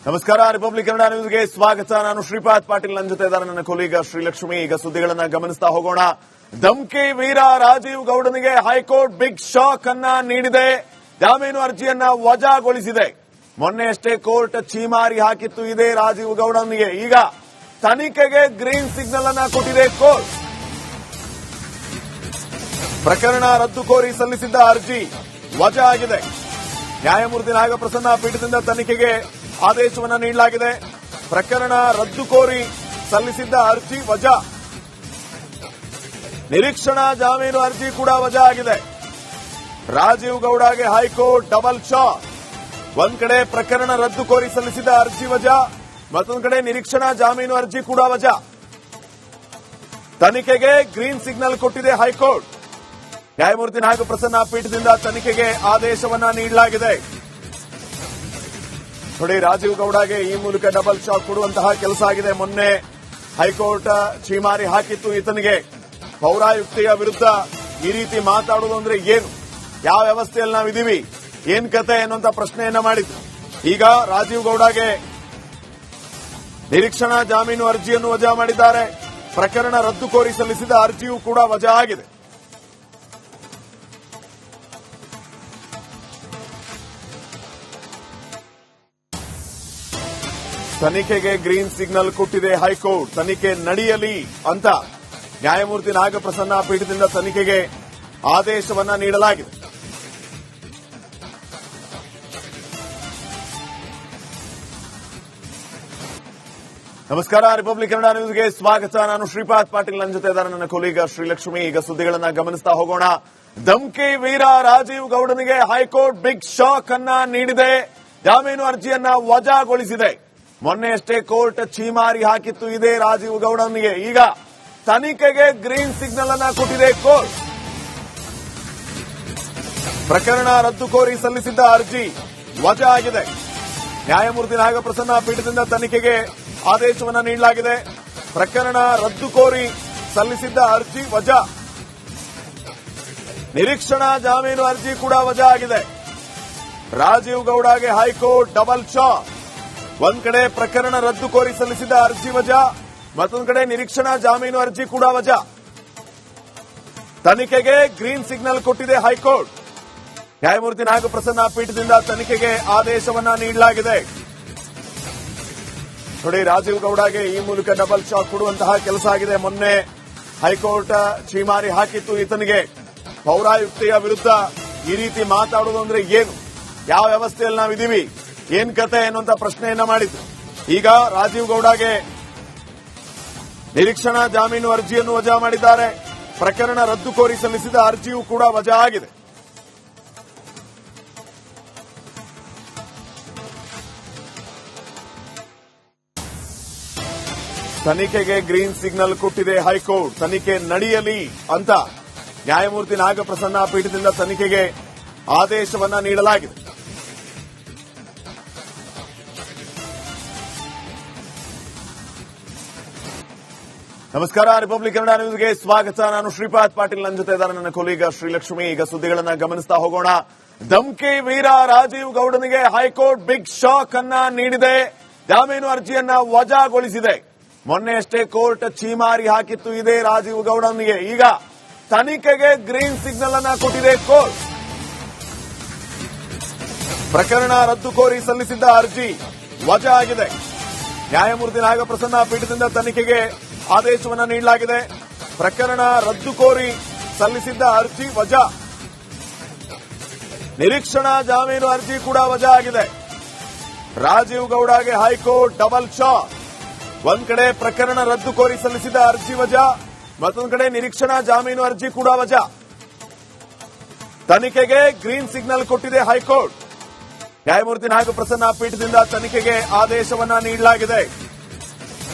ನಮಸ್ಕಾರ. ರಿಪಬ್ಲಿಕ್ ಕನ್ನಡ ನ್ಯೂಸ್ಗೆ ಸ್ವಾಗತ. ನಾನು ಶ್ರೀಪಾದ್ ಪಾಟೀಲ್, ನನ್ನ ಜೊತೆ ಇದ್ದಾರೆ ನನ್ನ ಕೊಲೀಗ ಶ್ರೀಲಕ್ಷ್ಮಿ. ಈಗ ಸುದ್ದಿಗಳನ್ನ ಗಮನಿಸ್ತಾ ಹೋಗೋಣ. ಧಮ್ಕಿ ವೀರ ರಾಜೀವ್ ಗೌಡನಿಗೆ ಹೈಕೋರ್ಟ್ ಬಿಗ್ ಶಾಕ್ ಅನ್ನ ನೀಡಿದೆ. ಜಾಮೀನು ಅರ್ಜಿಯನ್ನ ವಜಾಗೊಳಿಸಿದೆ. ಮೊನ್ನೆಯಷ್ಟೇ ಕೋರ್ಟ್ ಛೀಮಾರಿ ಹಾಕಿತ್ತು ಇದೇ ರಾಜೀವ್ ಗೌಡನಿಗೆ. ಈಗ ತನಿಖೆಗೆ ಗ್ರೀನ್ ಸಿಗ್ನಲ್ ಅನ್ನ ಕೊಟ್ಟಿದೆ ಕೋರ್ಟ್. ಪ್ರಕರಣ ರದ್ದು ಕೋರಿ ಸಲ್ಲಿಸಿದ್ದ ಅರ್ಜಿ ವಜಾ ಆಗಿದೆ. ನ್ಯಾಯಮೂರ್ತಿ ನಾಗಪ್ರಸನ್ನ ಪೀಠದಿಂದ ತನಿಖೆಗೆ ಆದೇಶವನ್ನು ನೀಡಲಾಗಿದೆ. ಪ್ರಕರಣ ರದ್ದು ಕೋರಿ ಸಲ್ಲಿಸಿದ್ದ ಅರ್ಜಿ ವಜಾ. ನಿರೀಕ್ಷಣಾ ಜಾಮೀನು ಅರ್ಜಿ ಕೂಡ ವಜಾ ಆಗಿದೆ. ರಾಜೀವ್ ಗೌಡಗೆ ಹೈಕೋರ್ಟ್ ಡಬಲ್ ಶಾಕ್. ಒಂದ್ ಕಡೆ ಪ್ರಕರಣ ರದ್ದು ಕೋರಿ ಸಲ್ಲಿಸಿದ ಅರ್ಜಿ ವಜಾ, ಮತ್ತೊಂದು ಕಡೆ ನಿರೀಕ್ಷಣಾ ಜಾಮೀನು ಅರ್ಜಿ ಕೂಡ ವಜಾ. ತನಿಖೆಗೆ ಗ್ರೀನ್ ಸಿಗ್ನಲ್ ಕೊಟ್ಟಿದೆ ಹೈಕೋರ್ಟ್. ನ್ಯಾಯಮೂರ್ತಿ ನಾಗಪ್ರಸನ್ನ ಪೀಠದಿಂದ ತನಿಖೆಗೆ ಆದೇಶವನ್ನ ನೀಡಲಾಗಿದೆ. ನೋಡಿ, ರಾಜೀವ್ ಗೌಡಗೆ ಈ ಮೂಲಕ ಡಬಲ್ ಶಾಕ್ ಕೊಡುವಂತಹ ಕೆಲಸ ಆಗಿದೆ. ಮೊನ್ನೆ ಹೈಕೋರ್ಟ್ ಛೀಮಾರಿ ಹಾಕಿತ್ತು ಈತನಿಗೆ. ಪೌರಾಯುಕ್ತೆಯ ವಿರುದ್ಧ ಈ ರೀತಿ ಮಾತಾಡುವುದು ಅಂದ್ರೆ ಏನು, ಯಾವ ವ್ಯವಸ್ಥೆಯಲ್ಲಿ ನಾವಿದ್ದೀವಿ, ಏನ್ ಕತೆ ಎನ್ನುವಂತ ಪ್ರಶ್ನೆಯನ್ನ ಮಾಡಿದ್ರು. ಈಗ ರಾಜೀವ್ ಗೌಡಗೆ ನಿರೀಕ್ಷಣಾ ಜಾಮೀನು ಅರ್ಜಿಯನ್ನು ವಜಾ ಮಾಡಿದ್ದಾರೆ. ಪ್ರಕರಣ ರದ್ದು ಕೋರಿ ಸಲ್ಲಿಸಿದ ಅರ್ಜಿಯೂ ಕೂಡ ವಜಾ ಆಗಿದೆ. ತನಿಖೆಗೆ ಗ್ರೀನ್ ಸಿಗ್ನಲ್ ಕೊಟ್ಟಿದೆ ಹೈಕೋರ್ಟ್. ತನಿಖೆ ನಡೆಯಲಿ ಅಂತ ನ್ಯಾಯಮೂರ್ತಿ ನಾಗಪ್ರಸನ್ನ ಪೀಠದಿಂದ ತನಿಖೆಗೆ ಆದೇಶವನ್ನ ನೀಡಲಾಗಿದೆ. ನಮಸ್ಕಾರ. ರಿಪಬ್ಲಿಕ್ ಕನ್ನಡ ನ್ಯೂಸ್ಗೆ ಸ್ವಾಗತ. ನಾನು ಶ್ರೀಪಾದ್ ಪಾಟೀಲ್, ನನ್ನ ಜೊತೆ ಇದ್ದಾರೆ ನನ್ನ ಕೊಲೀಗ ಶ್ರೀಲಕ್ಷ್ಮಿ. ಈಗ ಸುದ್ದಿಗಳನ್ನ ಗಮನಿಸ್ತಾ ಹೋಗೋಣ. ಧಮ್ಕಿ ವೀರ ರಾಜೀವ್ ಗೌಡನಿಗೆ ಹೈಕೋರ್ಟ್ ಬಿಗ್ ಶಾಕ್ ಅನ್ನ ನೀಡಿದೆ. ಜಾಮೀನು ಅರ್ಜಿಯನ್ನ ವಜಾಗೊಳಿಸಿದೆ. ಮೊನ್ನೆಯಷ್ಟೇ ಕೋರ್ಟ್ ಛೀಮಾರಿ ಹಾಕಿತ್ತು ಇದೇ ರಾಜೀವ್ ಗೌಡನಿಗೆ. ಈಗ ತನಿಖೆಗೆ ಗ್ರೀನ್ ಸಿಗ್ನಲ್ ಅನ್ನ ಕೊಟ್ಟಿದೆ ಕೋರ್ಟ್. ಪ್ರಕರಣ ರದ್ದು ಕೋರಿ ಸಲ್ಲಿಸಿದ್ದ ಅರ್ಜಿ ವಜಾ ಆಗಿದೆ. ನ್ಯಾಯಮೂರ್ತಿ ನಾಗಪ್ರಸನ್ನ ಪೀಠದಿಂದ ತನಿಖೆಗೆ ಆದೇಶವನ್ನ ನೀಡಲಾಗಿದೆ. ಪ್ರಕರಣ ರದ್ದು ಕೋರಿ ಸಲ್ಲಿಸಿದ್ದ ಅರ್ಜಿ ವಜಾ. ನಿರೀಕ್ಷಣಾ ಜಾಮೀನು ಅರ್ಜಿ ಕೂಡ ವಜಾ ಆಗಿದೆ. ರಾಜೀವ್ ಗೌಡಗೆ ಹೈಕೋರ್ಟ್ ಡಬಲ್ ಶಾಕ್. ಒಂದ್ ಕಡೆ ಪ್ರಕರಣ ರದ್ದು ಕೋರಿ ಸಲ್ಲಿಸಿದ ಅರ್ಜಿ ವಜಾ, ಮತ್ತೊಂದು ಕಡೆ ನಿರೀಕ್ಷಣಾ ಜಾಮೀನು ಅರ್ಜಿ ಕೂಡ ವಜಾ. ತನಿಖೆಗೆ ಗ್ರೀನ್ ಸಿಗ್ನಲ್ ಕೊಟ್ಟಿದೆ ಹೈಕೋರ್ಟ್. ನ್ಯಾಯಮೂರ್ತಿ ನಾಗಪ್ರಸನ್ನ ಪೀಠದಿಂದ ತನಿಖೆಗೆ ಆದೇಶವನ್ನ ನೀಡಲಾಗಿದೆ. ನೋಡಿ, ರಾಜೀವ್ ಗೌಡಗೆ ಈ ಮೂಲಕ ಡಬಲ್ ಶಾಕ್ ಕೊಡುವಂತಹ ಕೆಲಸ ಆಗಿದೆ. ಮೊನ್ನೆ ಹೈಕೋರ್ಟ್ ಛೀಮಾರಿ ಹಾಕಿತ್ತು ಈತನಿಗೆ. ಪೌರಾಯುಕ್ತೆಯ ವಿರುದ್ಧ ಈ ರೀತಿ ಮಾತಾಡುವುದು ಅಂದ್ರೆ ಏನು, ಯಾವ ವ್ಯವಸ್ಥೆಯಲ್ಲಿ ನಾವಿದ್ದೀವಿ, ಏನ್ ಕತೆ ಎನ್ನುವಂತ ಪ್ರಶ್ನೆಯನ್ನ ಮಾಡಿದ್ರು. ಈಗ ರಾಜೀವ್ ಗೌಡಗೆ ನಿರೀಕ್ಷಣಾ ಜಾಮೀನು ಅರ್ಜಿಯನ್ನು ವಜಾ ಮಾಡಿದ್ದಾರೆ. ಪ್ರಕರಣ ರದ್ದು ಕೋರಿ ಸಲ್ಲಿಸಿದ ಅರ್ಜಿಯೂ ಕೂಡ ವಜಾ ಆಗಿದೆ. ತನಿಖೆಗೆ ಗ್ರೀನ್ ಸಿಗ್ನಲ್ ಕೊಟ್ಟಿದೆ ಹೈಕೋರ್ಟ್. ತನಿಖೆ ನಡೆಯಲಿ ಅಂತ ನ್ಯಾಯಮೂರ್ತಿ ನಾಗಪ್ರಸನ್ನ ಪೀಠದಿಂದ ತನಿಖೆಗೆ ಆದೇಶವನ್ನ ನೀಡಲಾಗಿದೆ. ನಮಸ್ಕಾರ. ರಿಪಬ್ಲಿಕ್ ಕನ್ನಡ ನ್ಯೂಸ್ಗೆ ಸ್ವಾಗತ. ನಾನು ಶ್ರೀಪಾದ್ ಪಾಟೀಲ್, ನನ್ನ ಜೊತೆ ಇದ್ದಾರೆ ನನ್ನ ಕೊಲೀಗ ಶ್ರೀಲಕ್ಷ್ಮಿ. ಈಗ ಸುದ್ದಿಗಳನ್ನ ಗಮನಿಸ್ತಾ ಹೋಗೋಣ. ಧಮ್ಕಿ ವೀರ ರಾಜೀವ್ ಗೌಡನಿಗೆ ಹೈಕೋರ್ಟ್ ಬಿಗ್ ಶಾಕ್ ಅನ್ನ ನೀಡಿದೆ. ಜಾಮೀನು ಅರ್ಜಿಯನ್ನ ವಜಾಗೊಳಿಸಿದೆ. ಮೊನ್ನೆಯಷ್ಟೇ ಕೋರ್ಟ್ ಛೀಮಾರಿ ಹಾಕಿತ್ತು ಇದೇ ರಾಜೀವ್ ಗೌಡನಿಗೆ. ಈಗ ತನಿಖೆಗೆ ಗ್ರೀನ್ ಸಿಗ್ನಲ್ ಅನ್ನ ಕೊಟ್ಟಿದೆ ಕೋರ್ಟ್. ಪ್ರಕರಣ ರದ್ದು ಕೋರಿ ಸಲ್ಲಿಸಿದ್ದ ಅರ್ಜಿ ವಜಾ ಆಗಿದೆ. ನ್ಯಾಯಮೂರ್ತಿ ನಾಗಪ್ರಸನ್ನ ಪೀಠದಿಂದ ತನಿಖೆಗೆ ಆದೇಶವನ್ನ ನೀಡಲಾಗಿದೆ. ಪ್ರಕರಣ ರದ್ದು ಕೋರಿ ಸಲ್ಲಿಸಿದ್ದ ಅರ್ಜಿ ವಜಾ. ನಿರೀಕ್ಷಣಾ ಜಾಮೀನು ಅರ್ಜಿ ಕೂಡ ವಜಾ ಆಗಿದೆ. ರಾಜೀವ್ ಗೌಡಗೆ ಹೈಕೋರ್ಟ್ ಡಬಲ್ ಶಾಕ್. ಒಂದ್ ಕಡೆ ಪ್ರಕರಣ ರದ್ದು ಕೋರಿ ಸಲ್ಲಿಸಿದ ಅರ್ಜಿ ವಜಾ, ಮತ್ತೊಂದು ಕಡೆ ನಿರೀಕ್ಷಣಾ ಜಾಮೀನು ಅರ್ಜಿ ಕೂಡ ವಜಾ. ತನಿಖೆಗೆ ಗ್ರೀನ್ ಸಿಗ್ನಲ್ ಕೊಟ್ಟಿದೆ ಹೈಕೋರ್ಟ್. ನ್ಯಾಯಮೂರ್ತಿ ನಾಗಪ್ರಸನ್ನ ಪೀಠದಿಂದ ತನಿಖೆಗೆ ಆದೇಶವನ್ನ ನೀಡಲಾಗಿದೆ.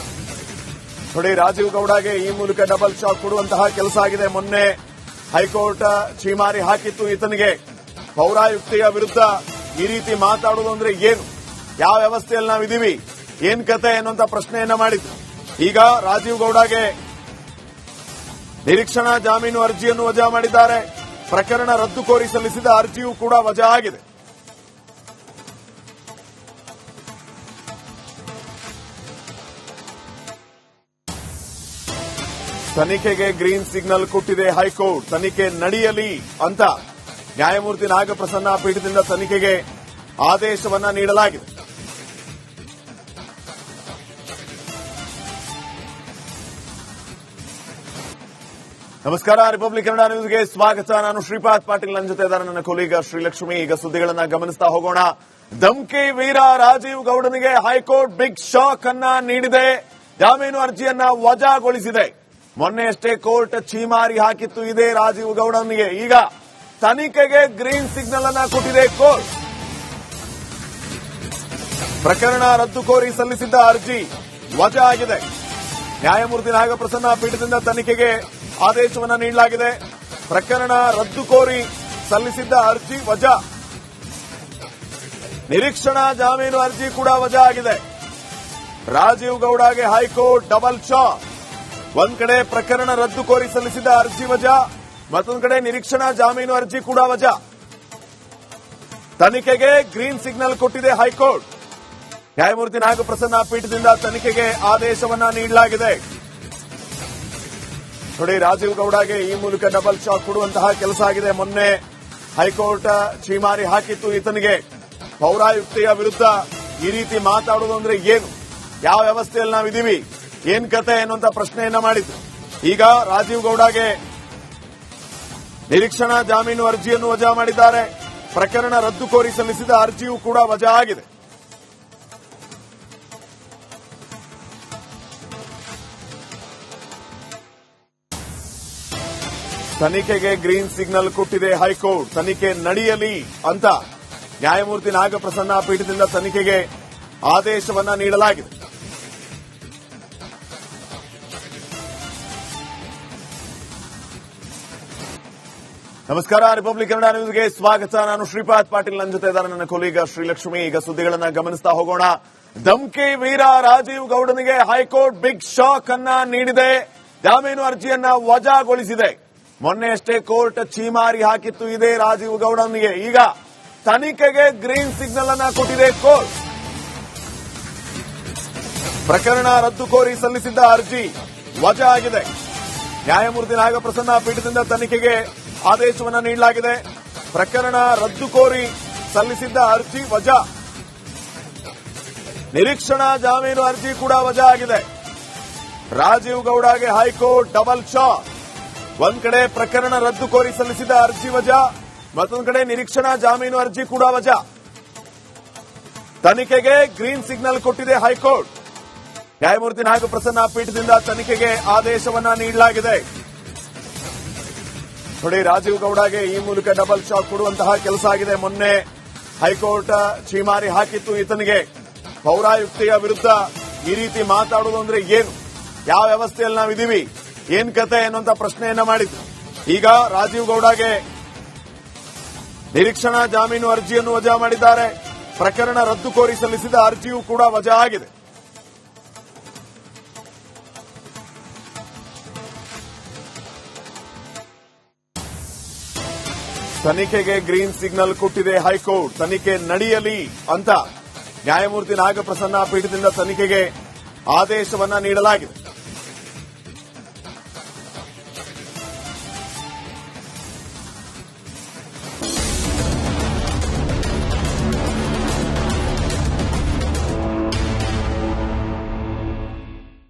ನೋಡಿ, ರಾಜೀವ್ ಗೌಡಗೆ ಈ ಮೂಲಕ ಡಬಲ್ ಶಾಕ್ ಕೊಡುವಂತಹ ಕೆಲಸ ಆಗಿದೆ. ಮೊನ್ನೆ ಹೈಕೋರ್ಟ್ ಛೀಮಾರಿ ಹಾಕಿತ್ತು ಈತನಿಗೆ. ಪೌರಾಯುಕ್ತೆಯ ವಿರುದ್ಧ ಈ ರೀತಿ ಮಾತಾಡುವುದು ಅಂದ್ರೆ ಏನು, ಯಾವ ವ್ಯವಸ್ಥೆಯಲ್ಲಿ ನಾವಿದ್ದೀವಿ, ಏನ್ ಕತೆ ಎನ್ನುವಂತ ಪ್ರಶ್ನೆಯನ್ನ ಮಾಡಿದ್ರು. ಈಗ ರಾಜೀವ್ ಗೌಡಗೆ ನಿರೀಕ್ಷಣಾ ಜಾಮೀನು ಅರ್ಜಿಯನ್ನು ವಜಾ ಮಾಡಿದ್ದಾರೆ. ಪ್ರಕರಣ ರದ್ದು ಕೋರಿ ಸಲ್ಲಿಸಿದ ಅರ್ಜಿಯೂ ಕೂಡ ವಜಾ ಆಗಿದೆ. ತನಿಖೆಗೆ ಗ್ರೀನ್ ಸಿಗ್ನಲ್ ಕೊಟ್ಟಿದೆ ಹೈಕೋರ್ಟ್. ತನಿಖೆ ನಡೆಯಲಿ ಅಂತ ನ್ಯಾಯಮೂರ್ತಿ ನಾಗಪ್ರಸನ್ನ ಪೀಠದಿಂದ ತನಿಖೆಗೆ ಆದೇಶವನ್ನ ನೀಡಲಾಗಿದೆ. ನಮಸ್ಕಾರ, ರಿಪಬ್ಲಿಕ್ ಕನ್ನಡ ನ್ಯೂಸ್ಗೆ ಸ್ವಾಗತ. ನಾನು ಶ್ರೀಪಾದ್ ಪಾಟೀಲ್, ನನ್ನ ಜೊತೆ ಇದ್ದಾರೆ ನನ್ನ ಕೊಲೀಗ ಶ್ರೀಲಕ್ಷ್ಮಿ. ಈಗ ಸುದ್ದಿಗಳನ್ನ ಗಮನಿಸ್ತಾ ಹೋಗೋಣ. ಧಮ್ಕಿ ವೀರ ರಾಜೀವ್ ಗೌಡನಿಗೆ ಹೈಕೋರ್ಟ್ ಬಿಗ್ ಶಾಕ್ ಅನ್ನ ನೀಡಿದೆ. ಜಾಮೀನು ಅರ್ಜಿಯನ್ನ ವಜಾಗೊಳಿಸಿದೆ. ಮೊನ್ನೆಯಷ್ಟೇ ಕೋರ್ಟ್ ಛೀಮಾರಿ ಹಾಕಿತ್ತು ಇದೇ ರಾಜೀವ್ ಗೌಡನಿಗೆ. ಈಗ ತನಿಖೆಗೆ ಗ್ರೀನ್ ಸಿಗ್ನಲ್ ಅನ್ನ ಕೊಟ್ಟಿದೆ ಕೋರ್ಟ್. ಪ್ರಕರಣ ರದ್ದು ಕೋರಿ ಸಲ್ಲಿಸಿದ್ದ ಅರ್ಜಿ ವಜಾ ಆಗಿದೆ. ನ್ಯಾಯಮೂರ್ತಿ ನಾಗಪ್ರಸನ್ನ ಪೀಠದಿಂದ ತನಿಖೆಗೆ ಆದೇಶವನ್ನ ನೀಡಲಾಗಿದೆ. ಪ್ರಕರಣ ರದ್ದು ಕೋರಿ ಸಲ್ಲಿಸಿದ್ದ ಅರ್ಜಿ ವಜಾ. ನಿರೀಕ್ಷಣಾ ಜಾಮೀನು ಅರ್ಜಿ ಕೂಡ ವಜಾ ಆಗಿದೆ. ರಾಜೀವ್ ಗೌಡಗೆ ಹೈಕೋರ್ಟ್ ಡಬಲ್ ಶಾಕ್. ಒಂದ್ ಕಡೆ ಪ್ರಕರಣ ರದ್ದು ಕೋರಿ ಸಲ್ಲಿಸಿದ ಅರ್ಜಿ ವಜಾ, ಮತ್ತೊಂದು ಕಡೆ ನಿರೀಕ್ಷಣಾ ಜಾಮೀನು ಅರ್ಜಿ ಕೂಡ ವಜಾ. ತನಿಖೆಗೆ ಗ್ರೀನ್ ಸಿಗ್ನಲ್ ಕೊಟ್ಟಿದೆ ಹೈಕೋರ್ಟ್. ನ್ಯಾಯಮೂರ್ತಿ ನಾಗಪ್ರಸನ್ನ ಪೀಠದಿಂದ ತನಿಖೆಗೆ ಆದೇಶವನ್ನ ನೀಡಲಾಗಿದೆ. ನೋಡಿ, ರಾಜೀವ್ ಗೌಡಗೆ ಈ ಮೂಲಕ ಡಬಲ್ ಶಾಕ್ ಕೊಡುವಂತಹ ಕೆಲಸ ಆಗಿದೆ. ಮೊನ್ನೆ ಹೈಕೋರ್ಟ್ ಛೀಮಾರಿ ಹಾಕಿತ್ತು ಈತನಿಗೆ. ಪೌರಾಯುಕ್ತೆಯ ವಿರುದ್ಧ ಈ ರೀತಿ ಮಾತಾಡುವುದು ಅಂದ್ರೆ ಏನು, ಯಾವ ವ್ಯವಸ್ಥೆಯಲ್ಲಿ ನಾವಿದ್ದೀವಿ, ಏನ್ ಕತೆ ಎನ್ನುವಂತ ಪ್ರಶ್ನೆಯನ್ನ ಮಾಡಿದ್ರು. ಈಗ ರಾಜೀವ್ ಗೌಡಗೆ ನಿರೀಕ್ಷಣಾ ಜಾಮೀನು ಅರ್ಜಿಯನ್ನು ವಜಾ ಮಾಡಿದ್ದಾರೆ. ಪ್ರಕರಣ ರದ್ದು ಕೋರಿ ಸಲ್ಲಿಸಿದ ಅರ್ಜಿಯೂ ಕೂಡ ವಜಾ ಆಗಿದೆ. ತನಿಖೆಗೆ ಗ್ರೀನ್ ಸಿಗ್ನಲ್ ಕೊಟ್ಟಿದೆ ಹೈಕೋರ್ಟ್. ತನಿಖೆ ನಡೆಯಲಿ ಅಂತ ನ್ಯಾಯಮೂರ್ತಿ ನಾಗಪ್ರಸನ್ನ ಪೀಠದಿಂದ ತನಿಖೆಗೆ ಆದೇಶವನ್ನ ನೀಡಲಾಗಿದೆ. ನಮಸ್ಕಾರ, ರಿಪಬ್ಲಿಕ್ ಕನ್ನಡ ನ್ಯೂಸ್ಗೆ ಸ್ವಾಗತ. ನಾನು ಶ್ರೀಪಾದ್ ಪಾಟೀಲ್, ನನ್ನ ಜೊತೆ ಇದ್ದಾರೆ ನನ್ನ ಕೊಲೀಗ ಶ್ರೀಲಕ್ಷ್ಮಿ. ಈಗ ಸುದ್ದಿಗಳನ್ನ ಗಮನಿಸ್ತಾ ಹೋಗೋಣ. ಧಮ್ಕಿ ವೀರ ರಾಜೀವ್ ಗೌಡನಿಗೆ ಹೈಕೋರ್ಟ್ ಬಿಗ್ ಶಾಕ್ ಅನ್ನ ನೀಡಿದೆ. ಜಾಮೀನು ಅರ್ಜಿಯನ್ನ ವಜಾಗೊಳಿಸಿದೆ. ಮೊನ್ನೆಯಷ್ಟೇ ಕೋರ್ಟ್ ಛೀಮಾರಿ ಹಾಕಿತ್ತು ಇದೇ ರಾಜೀವ್ ಗೌಡನಿಗೆ. ಈಗ ತನಿಖೆಗೆ ಗ್ರೀನ್ ಸಿಗ್ನಲ್ ಅನ್ನ ಕೊಟ್ಟಿದೆ ಕೋರ್ಟ್. ಪ್ರಕರಣ ರದ್ದು ಕೋರಿ ಸಲ್ಲಿಸಿದ್ದ ಅರ್ಜಿ ವಜಾ ಆಗಿದೆ. ನ್ಯಾಯಮೂರ್ತಿ ನಾಗಪ್ರಸನ್ನ ಪೀಠದಿಂದ ತನಿಖೆಗೆ ಆದೇಶವನ್ನ ನೀಡಲಾಗಿದೆ. ಪ್ರಕರಣ ರದ್ದು ಕೋರಿ ಸಲ್ಲಿಸಿದ್ದ ಅರ್ಜಿ ವಜಾ. ನಿರೀಕ್ಷಣಾ ಜಾಮೀನು ಅರ್ಜಿ ಕೂಡ ವಜಾ ಆಗಿದೆ. ರಾಜೀವ್ ಗೌಡಗೆ ಹೈಕೋರ್ಟ್ ಡಬಲ್ ಶಾಕ್. ಒಂದ್ ಕಡೆ ಪ್ರಕರಣ ರದ್ದು ಕೋರಿ ಸಲ್ಲಿಸಿದ ಅರ್ಜಿ ವಜಾ, ಮತ್ತೊಂದು ಕಡೆ ನಿರೀಕ್ಷಣಾ ಜಾಮೀನು ಅರ್ಜಿ ಕೂಡ ವಜಾ. ತನಿಖೆಗೆ ಗ್ರೀನ್ ಸಿಗ್ನಲ್ ಕೊಟ್ಟಿದೆ ಹೈಕೋರ್ಟ್. ನ್ಯಾಯಮೂರ್ತಿ ನಾಗಪ್ರಸನ್ನ ಪೀಠದಿಂದ ತನಿಖೆಗೆ ಆದೇಶವನ್ನ ನೀಡಲಾಗಿದೆ. ನೋಡಿ, ರಾಜೀವ್ ಗೌಡಗೆ ಈ ಮೂಲಕ ಡಬಲ್ ಶಾಕ್ ಕೊಡುವಂತಹ ಕೆಲಸ ಆಗಿದೆ. ಮೊನ್ನೆ ಹೈಕೋರ್ಟ್ ಛೀಮಾರಿ ಹಾಕಿತ್ತು ಈತನಿಗೆ. ಪೌರಾಯುಕ್ತೆಯ ವಿರುದ್ಧ ಈ ರೀತಿ ಮಾತಾಡುವುದು ಅಂದ್ರೆ ಏನು, ಯಾವ ವ್ಯವಸ್ಥೆಯಲ್ಲಿ ನಾವಿದ್ದೀವಿ, ಏನ್ ಕತೆ ಎನ್ನುವಂತ ಪ್ರಶ್ನೆಯನ್ನ ಮಾಡಿದ್ರು. ಈಗ ರಾಜೀವ್ ಗೌಡಗೆ ನಿರೀಕ್ಷಣಾ ಜಾಮೀನು ಅರ್ಜಿಯನ್ನು ವಜಾ ಮಾಡಿದ್ದಾರೆ. ಪ್ರಕರಣ ರದ್ದು ಕೋರಿ ಸಲ್ಲಿಸಿದ ಅರ್ಜಿಯೂ ಕೂಡ ವಜಾ ಆಗಿದೆ. ತನಿಖೆಗೆ ಗ್ರೀನ್ ಸಿಗ್ನಲ್ ಕೊಟ್ಟಿದೆ ಹೈಕೋರ್ಟ್. ತನಿಖೆ ನಡೆಯಲಿ ಅಂತ ನ್ಯಾಯಮೂರ್ತಿ ನಾಗಪ್ರಸನ್ನ ಪೀಠದಿಂದ ತನಿಖೆಗೆ ಆದೇಶವನ್ನ ನೀಡಲಾಗಿದೆ.